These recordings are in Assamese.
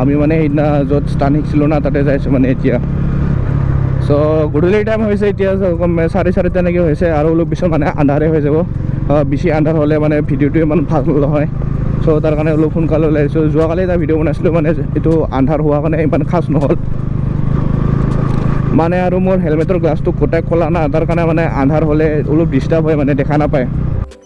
আমি মানে সেইদিনা য'ত ষ্টান শিকিছিলোঁ না তাতে যাইছোঁ মানে এতিয়া চ' গধূলি টাইম হৈছে এতিয়া 4:30 তেনেকৈ হৈছে আৰু অলপ পিছত মানে আন্ধাৰে হৈ যাব বেছি আন্ধাৰ হ'লে মানে ভিডিঅ'টো ইমান ভাল নহয় চ' তাৰ কাৰণে অলপ সোনকালে ওলাই আহিছোঁ যোৱাকালি এটা ভিডিঅ' বনাইছিলোঁ মানে এইটো আন্ধাৰ হোৱাৰ কাৰণে ইমান খাচ নহ'ল মানে আৰু মোৰ হেলমেটৰ গ্লাছটো গোটাই ক'লা না তাৰ কাৰণে মানে আন্ধাৰ হ'লে অলপ ডিষ্টাৰ্ব হয় মানে দেখা নাপায়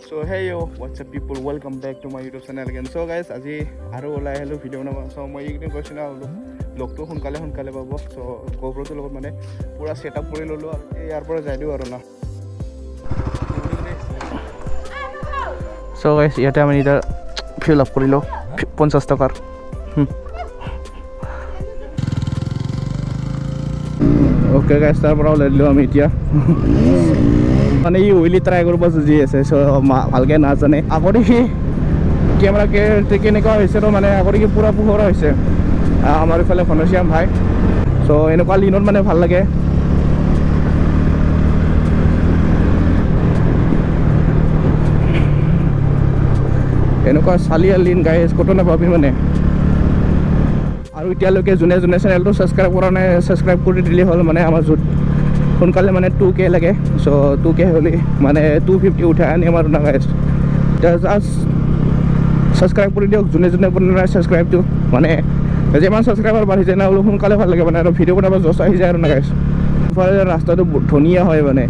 so' hey what's up people welcome back to my YouTube channel again so' guys আজি আৰু ওলাই আহিলোঁ ভিডিঅ' বনাব চ' মই এইকেইদিন কৈছোঁ না অলপ ব্লগটো সোনকালে পাব চ' GoProটোৰ লগত মানে পূৰা ছেট আপ কৰি ল'লোঁ আৰু ইয়াৰ পৰা যাই দিওঁ আৰু না চ' গাইজ ইয়াতে আমি এতিয়া ফিল আপ কৰিলোঁ 50 টকাৰ অ'কে গাইজ তাৰ পৰা ওলাই দিলোঁ আমি এতিয়া মানে ই উইলি ট্ৰাই কৰিব খুজি আছে চ' ভালকৈ নাজানে আগতে সি কেমেৰা কেনেকুৱা হৈছে তো মানে আগতে কি পূৰা পোহৰা হৈছে আমাৰ ইফালে ঘনশ্যাম ভাই চ' এনেকুৱা লিনত মানে ভাল লাগে এনেকুৱা চালিয়া লিন গাইজ ক'তো নাপাবি মানে আৰু এতিয়ালৈকে যোনে চেনেলটো ছাবস্ক্ৰাইব কৰা নাই ছাবস্ক্ৰাইব কৰি দিলেই হ'ল মানে আমাৰ য'ত সোনকালে মানে 2K লাগে চ' 2K হ'লে মানে 250 উঠাই আনিম আৰু না গাইজ এতিয়া জাষ্ট ছাবস্ক্ৰাইব কৰি দিয়ক যোনে কৰা নাই ছাবস্ক্ৰাইবটো মানে যিমান ছাবস্ক্ৰাইবাৰ বাঢ়ি যায় না অলপ সোনকালে ভাল লাগে মানে আৰু ভিডিঅ' বনাব জচ আহি যায় আৰু না গাইজ ইফালে ৰাস্তাটো ধুনীয়া হয় মানে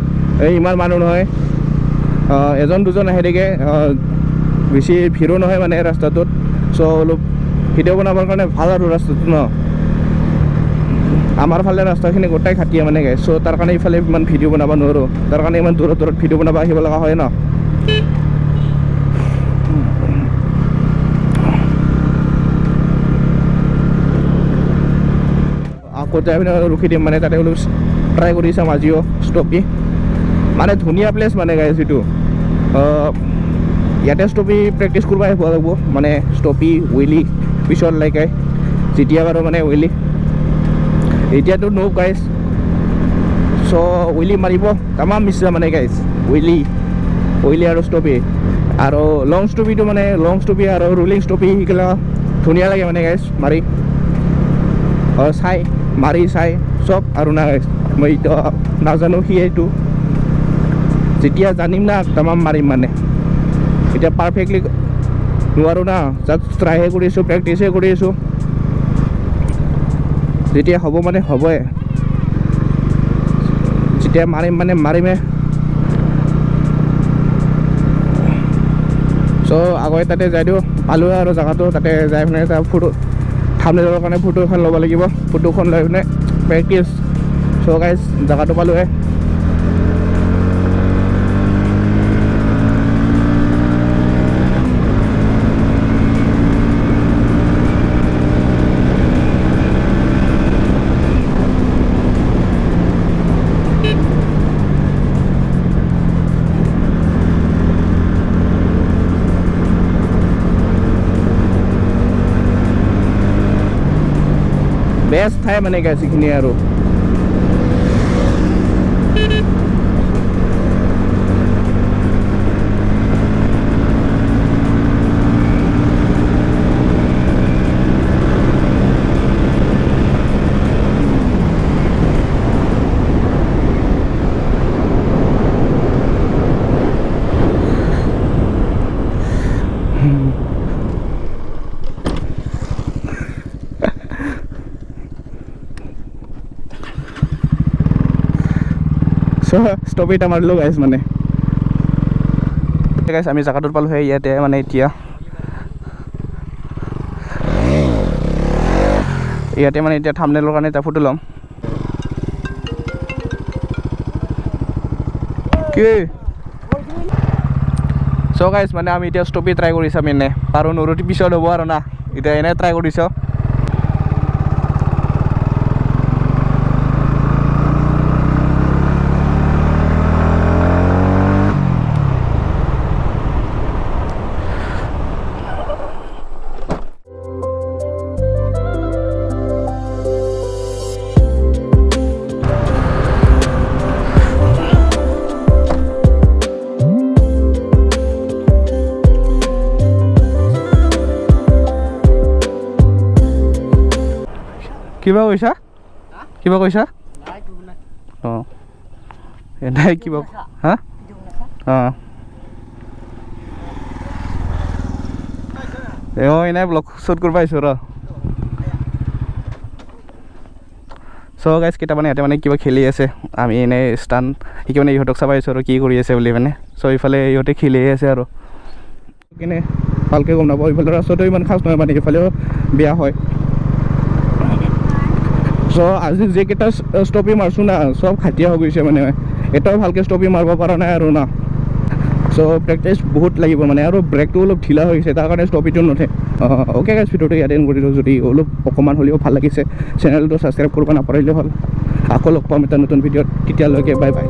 এই ইমান মানুহ নহয় এজন দুজন আহি থাকে বেছি ভিৰো নহয় মানে ৰাস্তাটোত চ' অলপ ভিডিঅ' বনাবৰ কাৰণে ভাল আৰু ৰাস্তাটো ন আমাৰ ফালে ৰাস্তাখিনি গোটাই খাটিয়ে মানে গাইজ চ' তাৰ কাৰণে ইফালে ইমান ভিডিঅ' বনাব নোৱাৰোঁ তাৰ কাৰণে ইমান দূৰত ভিডিঅ' বনাব আহিব লগা হয় ন আকৌ যাই পিনে ৰখি দিম মানে তাতে অলপ ট্ৰাই কৰি চাম আজিও ষ্টপি মানে ধুনীয়া প্লেচ মানে গাইজ এইটো ইয়াতে ষ্টপি প্ৰেক্টিছ কৰিব আহিব লাগিব মানে ষ্টপি উইলি পিছত লাইকে যেতিয়া বাৰু মানে উইলি এতিয়াতো নো গাইজ চ' উইলি মাৰিব তামাম মিছা মানে গাইজ উইলি আৰু ষ্টপি আৰু লং ষ্টপিটো মানে লং ষ্টপি আৰু ৰুলিং ষ্টপি শিকিলে ধুনীয়া লাগে মানে গাইজ মাৰি মাৰি চাই চব আৰু না গাইজ মই এইটো নাজানো সি এইটো যেতিয়া জানিম না তামাম মাৰিম মানে এতিয়া পাৰফেক্টলি নোৱাৰোঁ না জাষ্ট ট্ৰাইহে কৰি আছোঁ প্ৰেক্টিচহে কৰি আছোঁ যেতিয়া হ'ব মানে হ'বই যেতিয়া মাৰিম মানে মাৰিমে চ' আগতে তাতে যাই দিওঁ পালোঁ আৰু জেগাটো তাতে যাই পিনে এটা ফটো থাম্বনেইলৰ কাৰণে ফটো এখন ল'ব লাগিব ফটোখন লৈ পিনে প্ৰেক্টিচ চ' গাইজ জেগাটো পালোঁহে বেষ্ট ঠাই মানে গাইজ এইখিনি আৰু ষ্টপ এটা মাৰিলোঁ গাইজ মানে গাইজ আমি জেগাটোত পালোঁ সেই ইয়াতে মানে এতিয়া থাম্বনেইলৰ কাৰণে এটা ফটো ল'ম কি চ' গাইজ মানে আমি এতিয়া ষ্টপি ট্ৰাই কৰি চাম এনে আৰু নৰুটি পিছত হ'ব আৰু না এতিয়া এনে ট্ৰাই কৰিছ কিবা কৈছা কিবা কৈছা অঁ নাই কিবা হা অঁ এনেই ব্লগ শ্বুট কৰিব আহিছোঁ ৰ চ' গাইজ কেইটামানে ইয়াতে মানে কিবা খেলি আছে আমি এনেই ষ্টান শিকি মানে ইহঁতক চাব আহিছোঁ আৰু কি কৰি আছে বুলি মানে চ' ইফালে ইহঁতে খেলি আছে আৰু কিনে ভালকৈ গম নাপাওঁ ইফালে ৰাস্তাটো ইমান খাচ নহয় মানে ইফালেও বেয়া হয় চ' আজি যিকেইটা ষ্টপি মাৰছোঁ না চব খাটিয়া হৈ গৈছে মানে এটাও ভালকৈ ষ্টপি মাৰিব পৰা নাই আৰু না চ' প্ৰেক্টিচ বহুত লাগিব মানে আৰু ব্ৰেকটো অলপ ঢিলা হৈ গৈছে তাৰ কাৰণে ষ্টপিটো নুঠে অ'কে গাইজ ভিডিঅ'টো ইয়াতে এণ্ড কৰিলোঁ যদি অলপ অকণমান হ'লেও ভাল লাগিছে চেনেলটো ছাবস্ক্ৰাইব কৰিব নাপাৰিলে হ'ল আকৌ লগ পাম এটা নতুন ভিডিঅ'ত তেতিয়ালৈকে বাই বাই